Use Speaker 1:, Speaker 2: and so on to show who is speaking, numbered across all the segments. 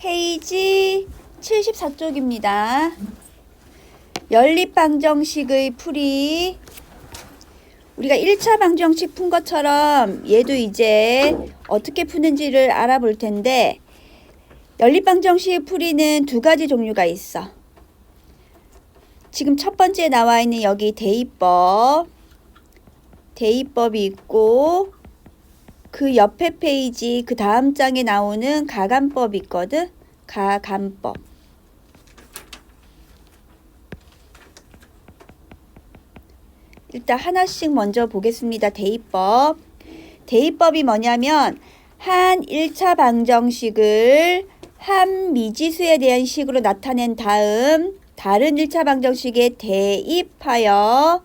Speaker 1: 페이지 74쪽입니다. 연립방정식의 풀이. 우리가 1차 방정식 푼 것처럼 얘도 이제 어떻게 푸는지를 알아볼 텐데, 연립방정식 풀이는 두 가지 종류가 있어. 지금 첫 번째 나와 있는 여기 대입법이 있고, 그 옆에 페이지 그 다음 장에 나오는 가간법이 있거든. 가간법. 일단 하나씩 먼저 보겠습니다. 대입법이 뭐냐면 한 1차 방정식을 한 미지수에 대한 식으로 나타낸 다음 다른 1차 방정식에 대입하여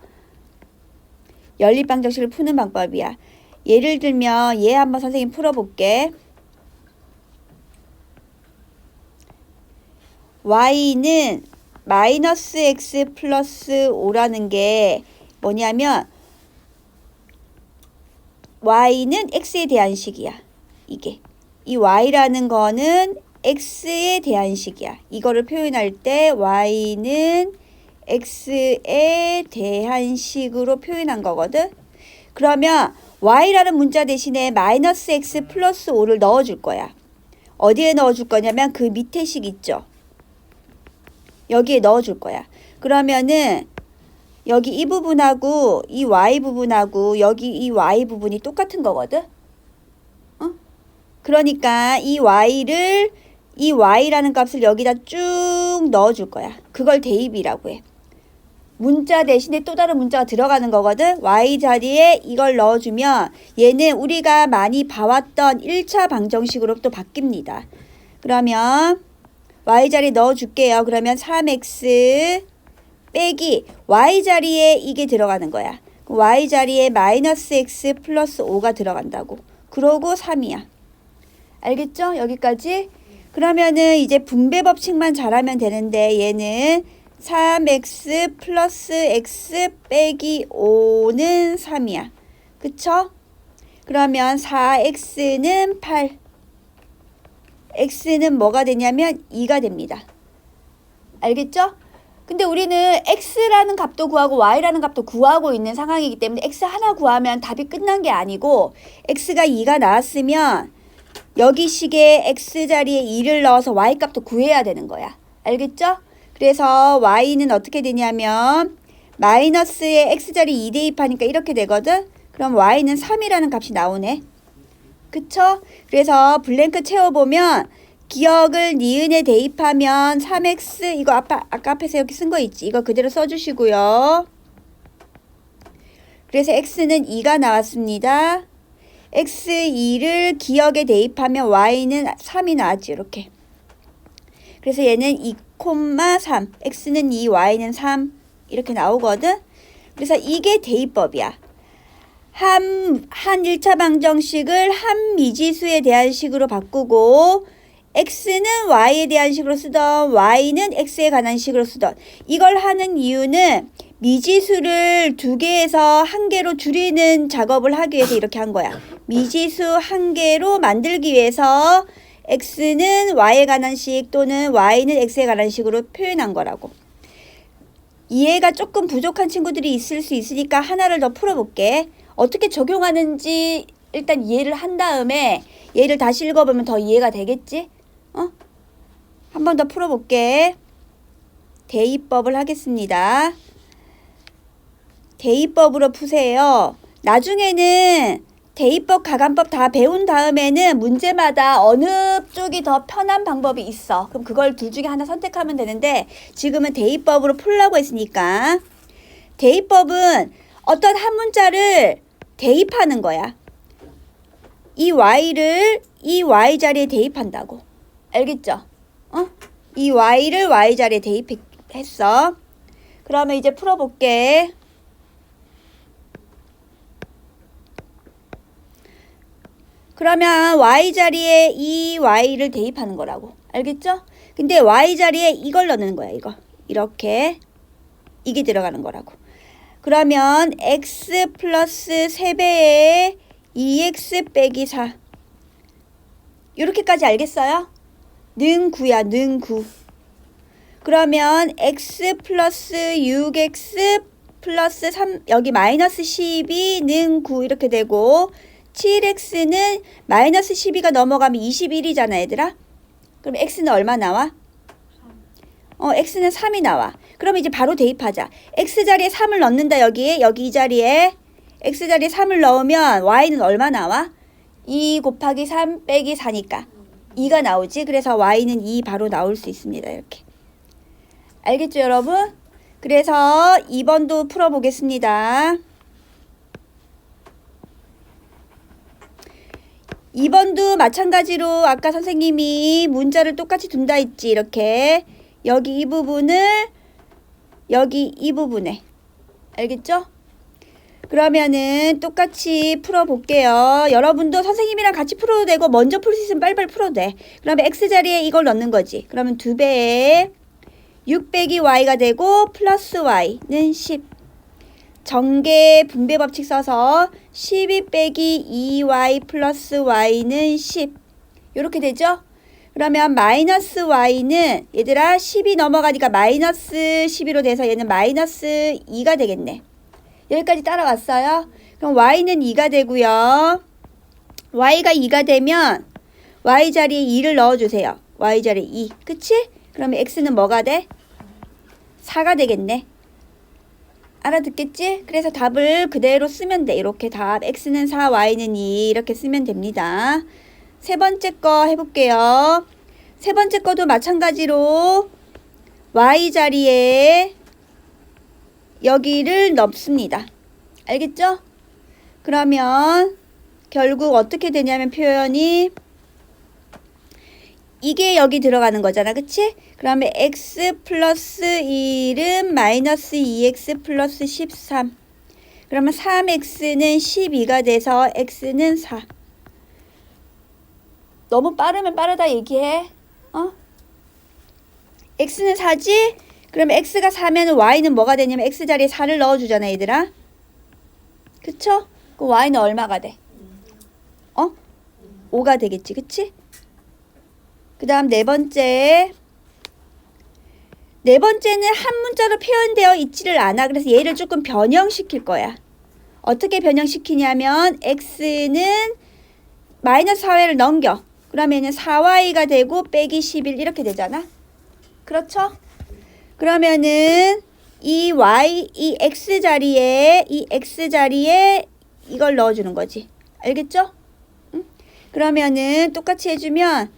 Speaker 1: 연립방정식을 푸는 방법이야. 예를 들면 얘 한번 선생님 풀어볼게. y는 마이너스 x 플러스 5라는 게 뭐냐면 y는 x에 대한 식이야. 이게 이 y라는 거는 x에 대한 식이야. 이거를 표현할 때 y는 x에 대한 식으로 표현한 거거든. 그러면 y라는 문자 대신에 마이너스 x 플러스 5를 넣어줄 거야. 어디에 넣어줄 거냐면 그 밑에 식 있죠. 여기에 넣어줄 거야. 그러면은 여기 이 부분하고 이 y 부분하고 여기 이 y 부분이 똑같은 거거든. 그러니까 이 y라는 값을 여기다 쭉 넣어줄 거야. 그걸 대입이라고 해. 문자 대신에 또 다른 문자가 들어가는 거거든. y 자리에 이걸 넣어주면 얘는 우리가 많이 봐왔던 1차 방정식으로 또 바뀝니다. 그러면 y 자리에 넣어줄게요. 그러면 3x 빼기 y 자리에 이게 들어가는 거야. y 자리에 마이너스 x 플러스 5가 들어간다고. 그러고 3이야. 알겠죠? 여기까지? 그러면은 이제 분배 법칙만 잘하면 되는데 얘는 3x 플러스 x 빼기 5는 3이야. 그쵸? 그러면 4x는 8. x는 뭐가 되냐면 2가 됩니다. 알겠죠? 근데 우리는 x라는 값도 구하고 y라는 값도 구하고 있는 상황이기 때문에 x 하나 구하면 답이 끝난 게 아니고 x가 2가 나왔으면 여기 식에 x 자리에 2를 넣어서 y 값도 구해야 되는 거야. 알겠죠? 그래서 y는 어떻게 되냐면 마이너스에 x 자리 2 대입하니까 이렇게 되거든. 그럼 y는 3이라는 값이 나오네. 그쵸? 그래서 블랭크 채워보면 기억을 니은에 대입하면 3x 이거 아까 앞에서 여기 쓴 거 있지. 이거 그대로 써주시고요. 그래서 x는 2가 나왔습니다. x2를 기억에 대입하면 y는 3이 나왔지. 이렇게. 그래서 얘는 2,3 x는 2 y는 3 이렇게 나오거든. 그래서 이게 대입법이야. 한 1차 방정식을 한 미지수에 대한 식으로 바꾸고 x는 y에 대한 식으로 쓰던 y는 x에 관한 식으로 쓰던 이걸 하는 이유는 미지수를 2개에서 1개로 줄이는 작업을 하기 위해서 이렇게 한 거야. 미지수 1개로 만들기 위해서 x는 y에 관한 식 또는 y는 x에 관한 식으로 표현한 거라고. 이해가 조금 부족한 친구들이 있을 수 있으니까 하나를 더 풀어볼게. 어떻게 적용하는지 일단 이해를 한 다음에 얘를 다시 읽어보면 더 이해가 되겠지? 한 번 더 풀어볼게. 대입법을 하겠습니다. 대입법으로 푸세요. 나중에는 대입법, 가간법 다 배운 다음에는 문제마다 어느 쪽이 더 편한 방법이 있어. 그럼 그걸 둘 중에 하나 선택하면 되는데 지금은 대입법으로 풀려고 했으니까. 대입법은 어떤 한 문자를 대입하는 거야. 이 y를 이 y 자리에 대입한다고. 알겠죠? 이 y를 y 자리에 대입했어. 그러면 이제 풀어볼게. 그러면 y 자리에 이 y를 대입하는 거라고. 알겠죠? 근데 y 자리에 이걸 넣는 거야. 이거. 이렇게. 이게 들어가는 거라고. 그러면 x 플러스 3배에 2x 빼기 4. 이렇게까지 알겠어요? 는 9야, 는 9. 그러면 x 플러스 6x 플러스 3, 여기 마이너스 12는 9 이렇게 되고 7x는 마이너스 12가 넘어가면 21이잖아, 얘들아. 그럼 x는 얼마 나와? x는 3이 나와. 그럼 이제 바로 대입하자. x 자리에 3을 넣는다, 여기 이 자리에. x 자리에 3을 넣으면 y는 얼마 나와? 2 곱하기 3 빼기 4니까 2가 나오지. 그래서 y는 2 바로 나올 수 있습니다, 이렇게. 알겠죠, 여러분? 그래서 2번도 풀어보겠습니다. 2번도 마찬가지로 아까 선생님이 문자를 똑같이 둔다 했지. 이렇게 여기 이 부분을 여기 이 부분에. 알겠죠? 그러면은 똑같이 풀어볼게요. 여러분도 선생님이랑 같이 풀어도 되고 먼저 풀 수 있으면 빨리빨리 풀어도 돼. 그러면 x자리에 이걸 넣는 거지. 그러면 2배에 6 빼기 y가 되고 플러스 y는 10. 정계 분배 법칙 써서 12 빼기 2y 플러스 y는 10. 이렇게 되죠? 그러면 마이너스 y는 얘들아 10이 넘어가니까 마이너스 12로 돼서 얘는 마이너스 2가 되겠네. 여기까지 따라왔어요? 그럼 y는 2가 되고요. y가 2가 되면 y 자리에 2를 넣어주세요. y 자리에 2. 그치? 그러면 x는 뭐가 돼? 4가 되겠네. 알아듣겠지? 그래서 답을 그대로 쓰면 돼. 이렇게 답 x는 4, y는 2 이렇게 쓰면 됩니다. 세 번째 거 해볼게요. 세 번째 거도 마찬가지로 y 자리에 여기를 넣습니다. 알겠죠? 그러면 결국 어떻게 되냐면 표현이 이게 여기 들어가는 거잖아. 그치? 그러면 x 플러스 1은 마이너스 2x 플러스 13. 그러면 3x는 12가 돼서 x는 4. 너무 빠르면 빠르다 얘기해. x는 4지? 그러면 x가 4면 y는 뭐가 되냐면 x 자리에 4를 넣어주잖아, 얘들아. 그쵸? 그 y는 얼마가 돼? 5가 되겠지. 그치? 그 다음 네 번째는 한 문자로 표현되어 있지를 않아. 그래서 얘를 조금 변형시킬 거야. 어떻게 변형시키냐면 x는 마이너스 4y를 넘겨. 그러면은 4y가 되고 빼기 11 이렇게 되잖아. 그렇죠? 그러면은 이 x 자리에 이걸 넣어주는 거지. 알겠죠? 응? 그러면은 똑같이 해주면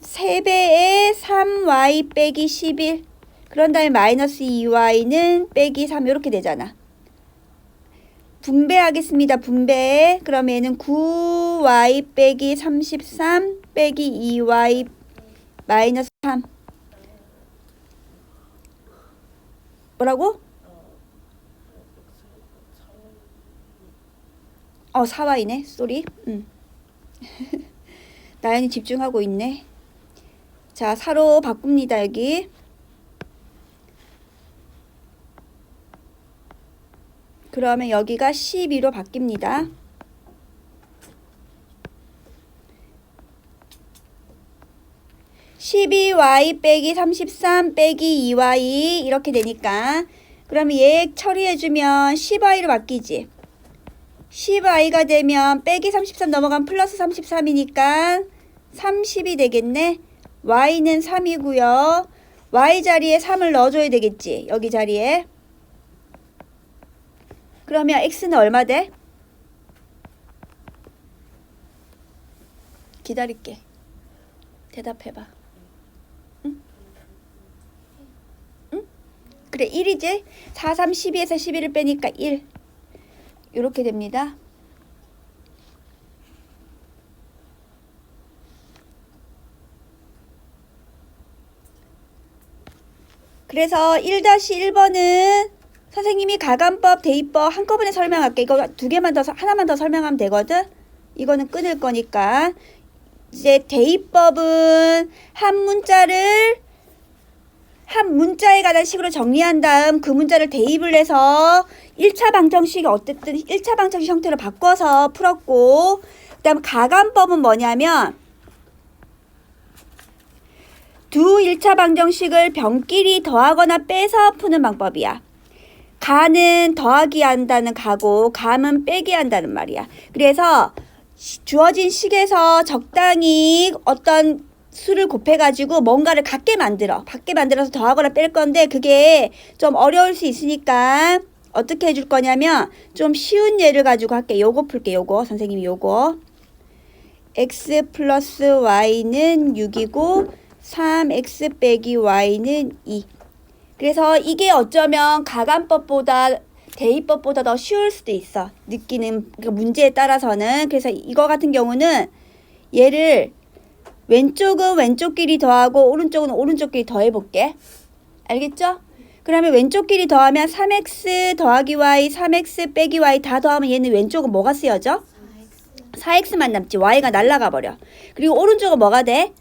Speaker 1: 3배에 3y 빼기 11. 그런 다음에 마이너스 2y는 빼기 3 이렇게 되잖아. 분배하겠습니다. 분배. 그러면 얘는 9y 빼기 33 빼기 2y 마이너스 3. 뭐라고? 4y네. 쏘리. 나연이 집중하고 있네. 자, 4로 바꿉니다. 여기. 그러면 여기가 12로 바뀝니다. (12y) 빼기 33 빼기 2y 이렇게 되니까 그러면 얘 처리해주면 10y로 바뀌지. 10y가 되면 빼기 33 넘어가면 플러스 33이니까 30이 되겠네. y는 3이고요. y 자리에 3을 넣어줘야 되겠지. 여기 자리에. 그러면 x는 얼마 돼? 기다릴게. 대답해봐. 응? 응? 그래 1이지? 4, 3, 12에서 11을 빼니까 1. 이렇게 됩니다. 그래서 1-1번은 선생님이 가감법, 대입법 한꺼번에 설명할게. 이거 하나만 더 설명하면 되거든. 이거는 끊을 거니까. 이제 대입법은 한 문자에 관한 식으로 정리한 다음 그 문자를 대입을 해서 1차 방정식이 어쨌든 1차 방정식 형태로 바꿔서 풀었고, 그 다음 가감법은 뭐냐면 두 1차 방정식을 변끼리 더하거나 빼서 푸는 방법이야. 가는 더하기 한다는 가고 감은 빼기 한다는 말이야. 그래서 주어진 식에서 적당히 어떤 수를 곱해가지고 뭔가를 같게 만들어서 더하거나 뺄 건데 그게 좀 어려울 수 있으니까 어떻게 해줄 거냐면 좀 쉬운 예를 가지고 할게. 요거 풀게. 요거 선생님이 요거 x 플러스 y는 6이고 3x 빼기 y는 2. 그래서 이게 어쩌면 가감법보다 대입법보다 더 쉬울 수도 있어. 느끼는 그러니까 문제에 따라서는. 그래서 이거 같은 경우는 얘를 왼쪽은 왼쪽끼리 더하고 오른쪽은 오른쪽끼리 더해볼게. 알겠죠? 그러면 왼쪽끼리 더하면 3x 더하기 y, 3x 빼기 y 다 더하면 얘는 왼쪽은 뭐가 쓰여져? 4x만 남지. y가 날아가 버려. 그리고 오른쪽은 뭐가 돼?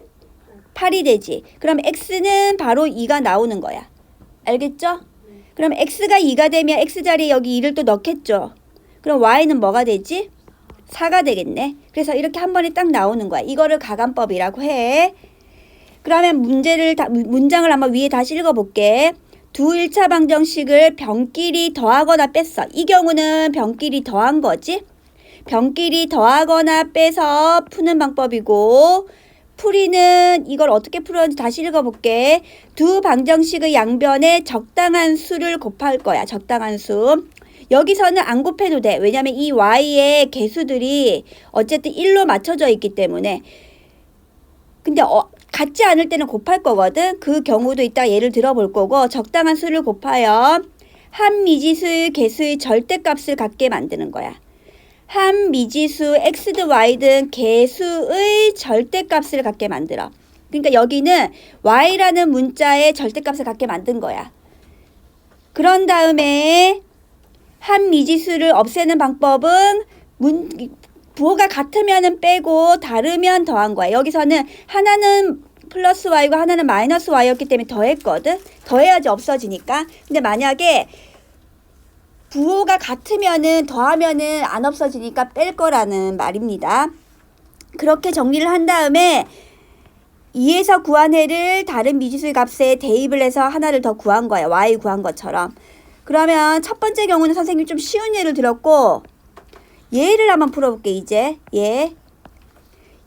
Speaker 1: 8이 되지. 그럼 x는 바로 2가 나오는 거야. 알겠죠? 그럼 x가 2가 되면 x자리에 여기 2를 또 넣겠죠. 그럼 y는 뭐가 되지? 4가 되겠네. 그래서 이렇게 한 번에 딱 나오는 거야. 이거를 가감법이라고 해. 그러면 문장을 한번 위에 다시 읽어볼게. 두 1차 방정식을 변끼리 더하거나 뺐어. 이 경우는 변끼리 더한 거지. 변끼리 더하거나 빼서 푸는 방법이고 풀이는 이걸 어떻게 풀었는지 다시 읽어볼게. 두 방정식의 양변에 적당한 수를 곱할 거야. 적당한 수. 여기서는 안 곱해도 돼. 왜냐면 이 y의 개수들이 어쨌든 1로 맞춰져 있기 때문에. 근데 같지 않을 때는 곱할 거거든. 그 경우도 이따 예를 들어볼 거고 적당한 수를 곱하여 한 미지수의 개수의 절대값을 갖게 만드는 거야. 한 미지수 x든 y든 개수의 절대값을 갖게 만들어. 그러니까 여기는 y라는 문자의 절대값을 갖게 만든 거야. 그런 다음에 한 미지수를 없애는 방법은 부호가 같으면 빼고 다르면 더한 거야. 여기서는 하나는 플러스 y고 하나는 마이너스 y였기 때문에 더했거든. 더해야지 없어지니까. 근데 만약에 부호가 같으면은 더하면은 안 없어지니까 뺄 거라는 말입니다. 그렇게 정리를 한 다음에 2에서 구한 해를 다른 미지수의 값에 대입을 해서 하나를 더 구한 거야. y 구한 것처럼. 그러면 첫 번째 경우는 선생님이 좀 쉬운 예를 들었고 얘를 한번 풀어볼게. 이제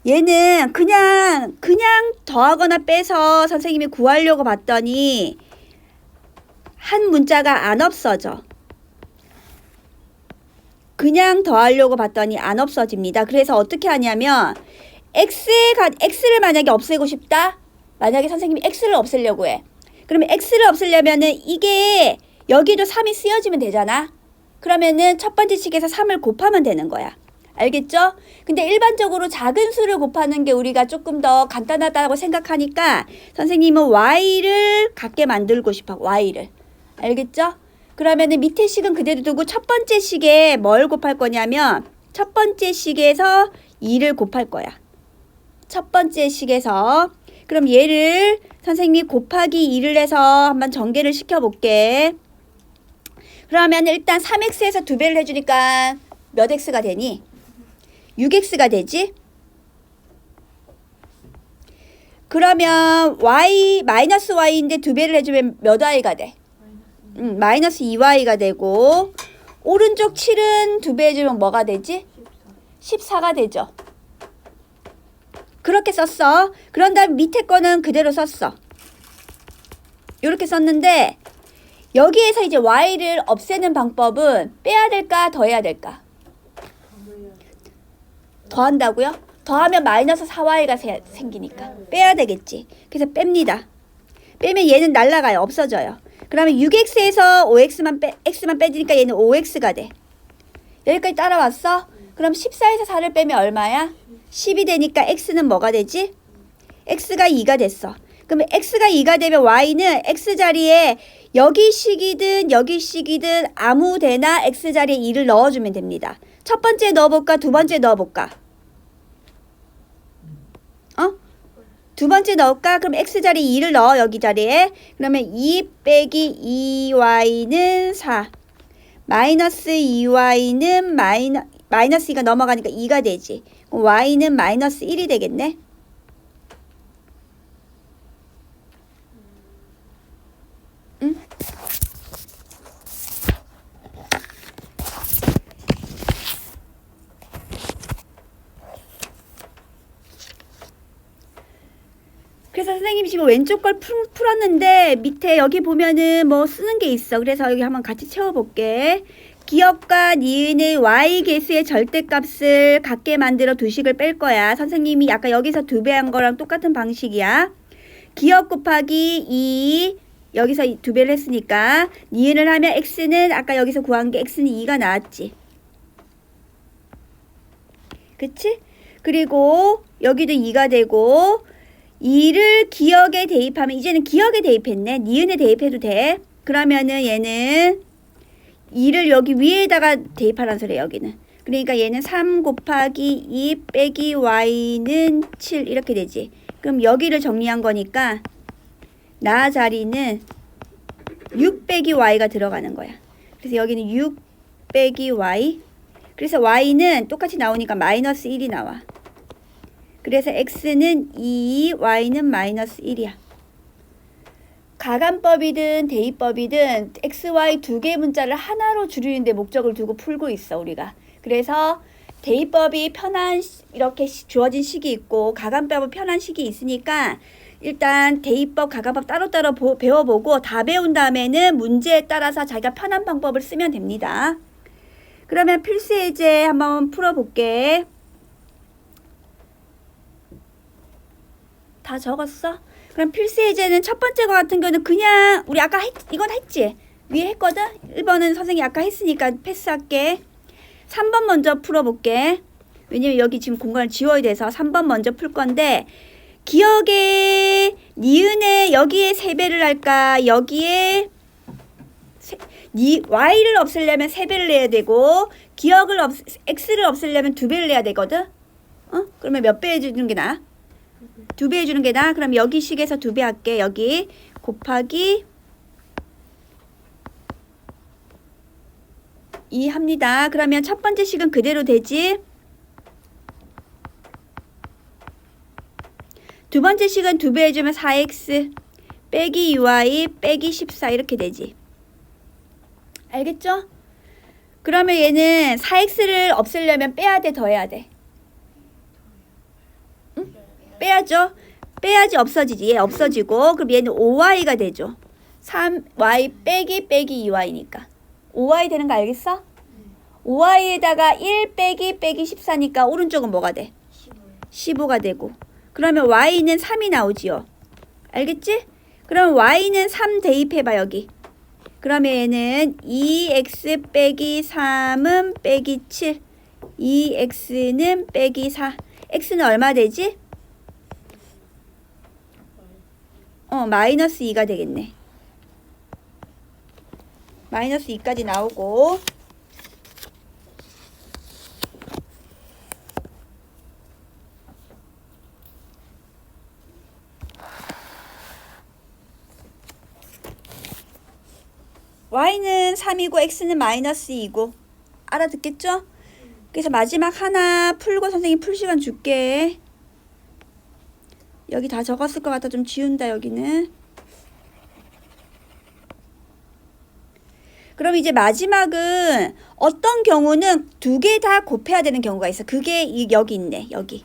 Speaker 1: 얘는 그냥 더하거나 빼서 선생님이 구하려고 봤더니 한 문자가 안 없어져. 그냥 더하려고 봤더니 안 없어집니다. 그래서 어떻게 하냐면 x를 만약에 없애고 싶다. 만약에 선생님이 x를 없애려고 해. 그러면 x를 없애려면은 이게 여기도 3이 쓰여지면 되잖아. 그러면은 첫 번째 식에서 3을 곱하면 되는 거야. 알겠죠? 근데 일반적으로 작은 수를 곱하는 게 우리가 조금 더 간단하다고 생각하니까 선생님은 y를 갖게 만들고 싶어. y를. 알겠죠? 그러면은 밑에 식은 그대로 두고 첫 번째 식에 뭘 곱할 거냐면 첫 번째 식에서 2를 곱할 거야. 첫 번째 식에서. 그럼 얘를 선생님이 곱하기 2를 해서 한번 전개를 시켜볼게. 그러면 일단 3x에서 2배를 해주니까 몇 x가 되니? 6x가 되지? 그러면 y, 마이너스 y인데 2배를 해주면 몇 y가 돼? 마이너스 2y가 되고 오른쪽 7은 2배 해주면 뭐가 되지? 14가 되죠. 그렇게 썼어. 그런 다음 밑에 거는 그대로 썼어. 이렇게 썼는데 여기에서 이제 y를 없애는 방법은 빼야 될까 더해야 될까? 더한다고요? 더하면 마이너스 4y가 생기니까 빼야 되겠지. 그래서 뺍니다. 빼면 얘는 날아가요. 없어져요. 그러면 6x에서 5x만 빼지니까 얘는 5x가 돼. 여기까지 따라왔어? 그럼 14에서 4를 빼면 얼마야? 10이 되니까 x는 뭐가 되지? x가 2가 됐어. 그러면 x가 2가 되면 y는 x자리에 여기 식이든 여기 식이든 아무 데나 x자리에 2를 넣어주면 됩니다. 첫 번째 넣어볼까? 두 번째 넣어볼까? 두 번째 넣을까? 그럼 x자리에 2를 넣어. 여기 자리에. 그러면 2 빼기 2y는 4. 마이너스 2y는 마이너스 2가 넘어가니까 2가 되지. y는 마이너스 1이 되겠네. 그래서 선생님이 지금 왼쪽 걸 풀었는데 밑에 여기 보면은 뭐 쓰는 게 있어. 그래서 여기 한번 같이 채워볼게. 기억과 니은의 y 계수의 절대값을 같게 만들어 두 식을 뺄 거야. 선생님이 아까 여기서 2배한 거랑 똑같은 방식이야. 기억 곱하기 2 여기서 2배를 했으니까 니은을 하면 x는 아까 여기서 구한 게 x는 2가 나왔지. 그치? 그리고 여기도 2가 되고 2를 기억에 대입하면 이제는 기억에 대입했네. 니은에 대입해도 돼. 그러면은 얘는 2를 여기 위에다가 대입하라는 소리야 여기는. 그러니까 얘는 3 곱하기 2 빼기 y는 7 이렇게 되지. 그럼 여기를 정리한 거니까 나 자리는 6 빼기 y가 들어가는 거야. 그래서 여기는 6 빼기 y. 그래서 y는 똑같이 나오니까 마이너스 1이 나와. 그래서 x는 2, y는 마이너스 1이야. 가감법이든 대입법이든 x, y 두 개의 문자를 하나로 줄이는데 목적을 두고 풀고 있어 우리가. 그래서 대입법이 편한 이렇게 주어진 식이 있고 가감법은 편한 식이 있으니까 일단 대입법, 가감법 따로따로 배워보고 다 배운 다음에는 문제에 따라서 자기가 편한 방법을 쓰면 됩니다. 그러면 필수 예제 한번 풀어볼게. 다 적었어? 그럼 필수 예제는 첫 번째 거 같은 경우는 그냥 우리 아까 이건 했지? 위에 했거든? 1번은 선생님이 아까 했으니까 패스할게. 3번 먼저 풀어볼게. 왜냐면 여기 지금 공간을 지워야 돼서 3번 먼저 풀 건데 기억에 니은에 여기에 3배를 할까? 여기에 y를 없애려면 3배를 내야 되고 기억을 x를 없애려면 2배를 내야 되거든? 그러면 몇 배 해주는 게 나아? 2배 해주는 게 나아? 그럼 여기 식에서 2배 할게. 여기 곱하기 2 합니다. 그러면 첫 번째 식은 그대로 되지? 두 번째 식은 2배 해주면 4x 빼기 2y 빼기 14 이렇게 되지. 알겠죠? 그러면 얘는 4x를 없애려면 빼야 돼, 더해야 돼? 응? 빼야죠. 빼야지 없어지지. 얘 없어지고 그럼 얘는 5y가 되죠. 3y 빼기 2y니까 5y 되는 거 알겠어? 5y에다가 1 빼기 14니까 오른쪽은 뭐가 돼? 15가 되고 그러면 y는 3이 나오지요. 알겠지? 그럼 y는 3 대입해봐 여기. 그러면 얘는 2x 빼기 3은 빼기 7 2x는 빼기 4 x는 얼마 되지? 마이너스 2가 되겠네. 마이너스 2까지 나오고 y는 3이고 x는 마이너스 2고 알아듣겠죠? 그래서 마지막 하나 풀고 선생님 풀 시간 줄게. 여기 다 적었을 것 같아. 좀 지운다 여기는. 그럼 이제 마지막은 어떤 경우는 2개 다 곱해야 되는 경우가 있어. 그게 여기 있네. 여기.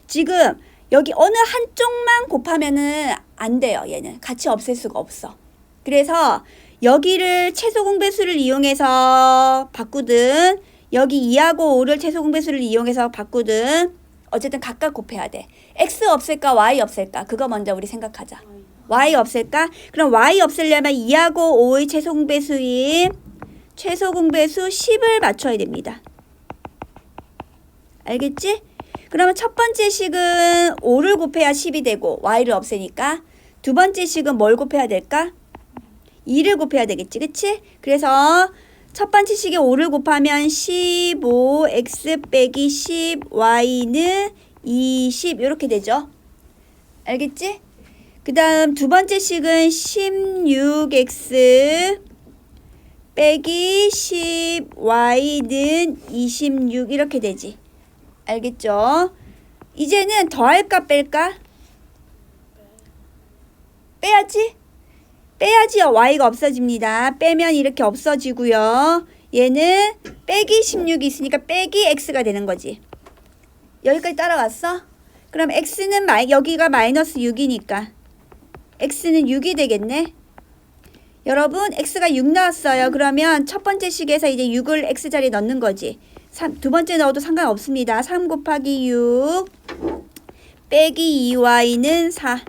Speaker 1: 지금 여기 어느 한쪽만 곱하면은 안 돼요. 얘는 같이 없앨 수가 없어. 그래서 여기를 최소 공배수를 이용해서 바꾸든 여기 2하고 5를 최소 공배수를 이용해서 바꾸든 어쨌든 각각 곱해야 돼. x 없앨까 y 없앨까? 그거 먼저 우리 생각하자. y 없앨까? 그럼 y 없애려면 2하고 5의 최소 공배수인 최소 공배수 10을 맞춰야 됩니다. 알겠지? 그러면 첫 번째 식은 5를 곱해야 10이 되고 y를 없애니까 두 번째 식은 뭘 곱해야 될까? 2를 곱해야 되겠지. 그치? 그래서 첫 번째 식에 5를 곱하면 15x 빼기 10y는 20 이렇게 되죠. 알겠지? 그 다음 두 번째 식은 16x 빼기 10y는 26 이렇게 되지. 알겠죠? 이제는 더할까 뺄까? 빼야지? 빼야지요. y가 없어집니다. 빼면 이렇게 없어지고요. 얘는 빼기 16이 있으니까 빼기 x가 되는 거지. 여기까지 따라왔어? 그럼 x는 여기가 마이너스 6이니까 x는 6이 되겠네. 여러분 x가 6 나왔어요. 그러면 첫 번째 식에서 이제 6을 x자리에 넣는 거지. 두 번째 넣어도 상관없습니다. 3 곱하기 6 빼기 2y는 4.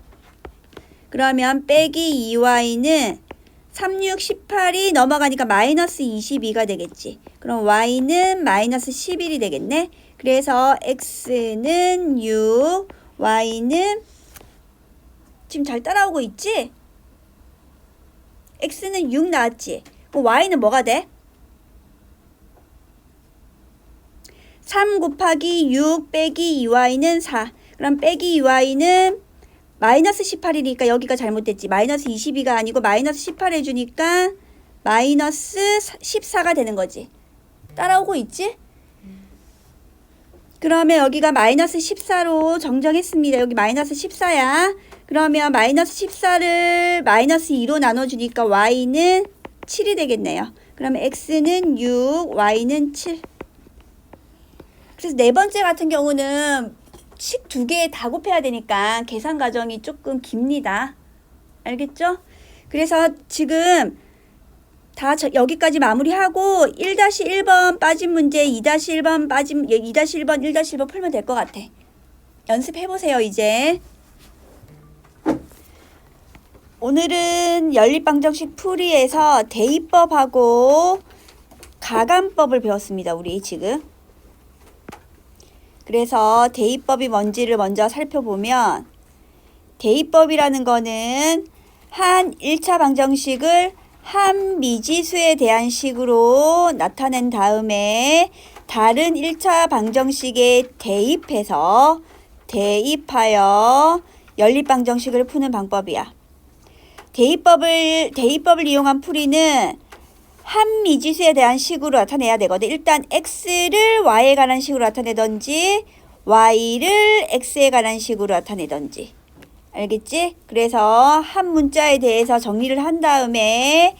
Speaker 1: 그러면 빼기 2y는 3, 6, 18이 넘어가니까 마이너스 22가 되겠지. 그럼 y는 마이너스 11이 되겠네. 그래서 x는 6, y는 지금 잘 따라오고 있지? x는 6 나왔지? 그럼 y는 뭐가 돼? 3 곱하기 6 빼기 2y는 4. 그럼 빼기 2y는 마이너스 18이니까 여기가 잘못됐지. 마이너스 22가 아니고 마이너스 18 해주니까 마이너스 14가 되는 거지. 따라오고 있지? 그러면 여기가 마이너스 14로 정정했습니다. 여기 마이너스 14야. 그러면 마이너스 14를 마이너스 2로 나눠주니까 y는 7이 되겠네요. 그러면 x는 6, y는 7. 그래서 네 번째 같은 경우는 식 두 개 다 곱해야 되니까 계산 과정이 조금 깁니다. 알겠죠? 그래서 지금 다 여기까지 마무리하고 1-1번 빠진 문제, 2-1번 빠진 2-1번, 1-1번 풀면 될 것 같아. 연습해보세요, 이제. 오늘은 연립방정식 풀이에서 대입법하고 가감법을 배웠습니다, 우리 지금. 그래서 대입법이 뭔지를 먼저 살펴보면 대입법이라는 거는 한 1차 방정식을 한 미지수에 대한 식으로 나타낸 다음에 다른 1차 방정식에 대입하여 연립방정식을 푸는 방법이야. 대입법을 이용한 풀이는 한 미지수에 대한 식으로 나타내야 되거든. 일단 x를 y에 관한 식으로 나타내던지 y를 x에 관한 식으로 나타내던지. 알겠지? 그래서 한 문자에 대해서 정리를 한 다음에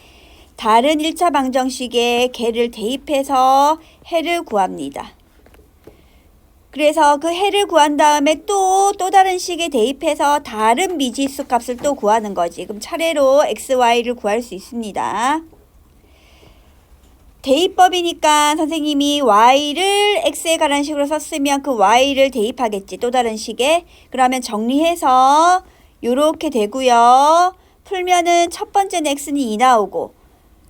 Speaker 1: 다른 1차 방정식에 걔를 대입해서 해를 구합니다. 그래서 그 해를 구한 다음에 또 다른 식에 대입해서 다른 미지수 값을 또 구하는 거지. 그럼 차례로 x, y를 구할 수 있습니다. 대입법이니까 선생님이 y를 x에 관한 식으로 썼으면 그 y를 대입하겠지. 또 다른 식에. 그러면 정리해서 요렇게 되고요. 풀면은 첫 번째는 x는 2 나오고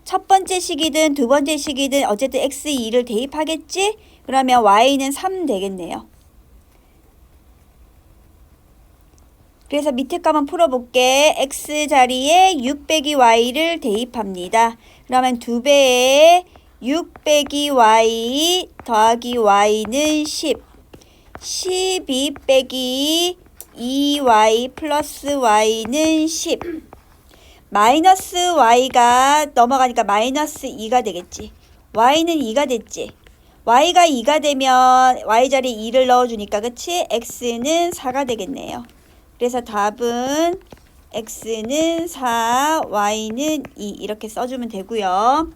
Speaker 1: 첫 번째 식이든 두 번째 식이든 어쨌든 x2를 대입하겠지. 그러면 y는 3 되겠네요. 그래서 밑에 거 한번 풀어볼게. x 자리에 6 빼기 y를 대입합니다. 그러면 2배에 6 빼기 y 더하기 y는 10. 12 빼기 2y 플러스 y는 10. 마이너스 y가 넘어가니까 마이너스 2가 되겠지. y는 2가 됐지. y가 2가 되면 y 자리에 2를 넣어주니까 그치? x는 4가 되겠네요. 그래서 답은 x는 4, y는 2 이렇게 써주면 되고요.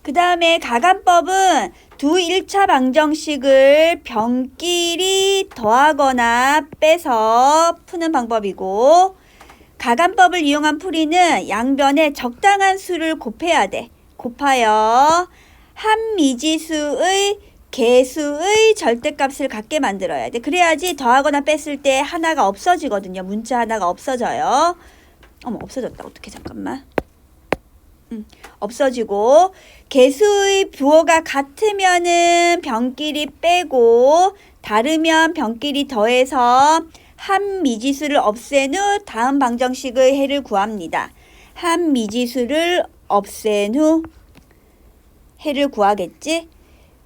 Speaker 1: 그 다음에 가감법은 두 1차 방정식을 변끼리 더하거나 빼서 푸는 방법이고 가감법을 이용한 풀이는 양변에 적당한 수를 곱해야 돼. 곱하여 한 미지수의 개수의 절대값을 갖게 만들어야 돼. 그래야지 더하거나 뺐을 때 하나가 없어지거든요. 문자 하나가 없어져요. 어머, 없어졌다. 어떡해, 잠깐만. 없어지고 개수의 부호가 같으면은 변끼리 빼고 다르면 변끼리 더해서 한 미지수를 없앤 후 다음 방정식의 해를 구합니다. 한 미지수를 없앤 후 해를 구하겠지?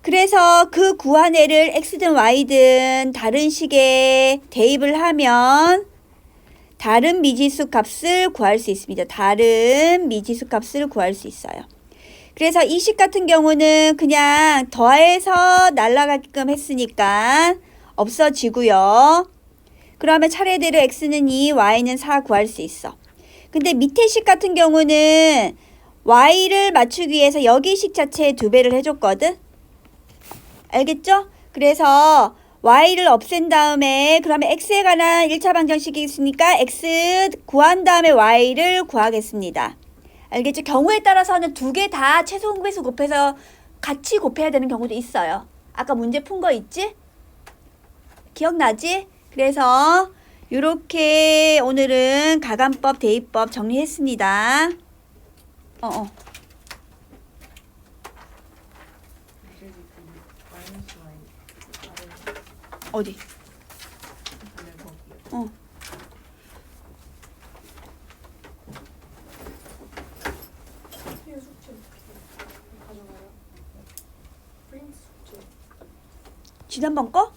Speaker 1: 그래서 그 구한 해를 x든 y든 다른 식에 대입을 하면 다른 미지수 값을 구할 수 있습니다. 다른 미지수 값을 구할 수 있어요. 그래서 이 식 같은 경우는 그냥 더해서 날아가게끔 했으니까 없어지고요. 그러면 차례대로 x는 2, y는 4 구할 수 있어. 근데 밑에 식 같은 경우는 y를 맞추기 위해서 여기 식 자체에 2배를 해줬거든. 알겠죠? 그래서 y를 없앤 다음에 그러면 x에 관한 1차 방정식이 있으니까 x 구한 다음에 y를 구하겠습니다. 알겠죠? 경우에 따라서는 두 개 다 최소 공배수 곱해서 같이 곱해야 되는 경우도 있어요. 아까 문제 푼 거 있지? 기억나지? 그래서 이렇게 오늘은 가감법, 대입법 정리했습니다. 어디? 지난번 거?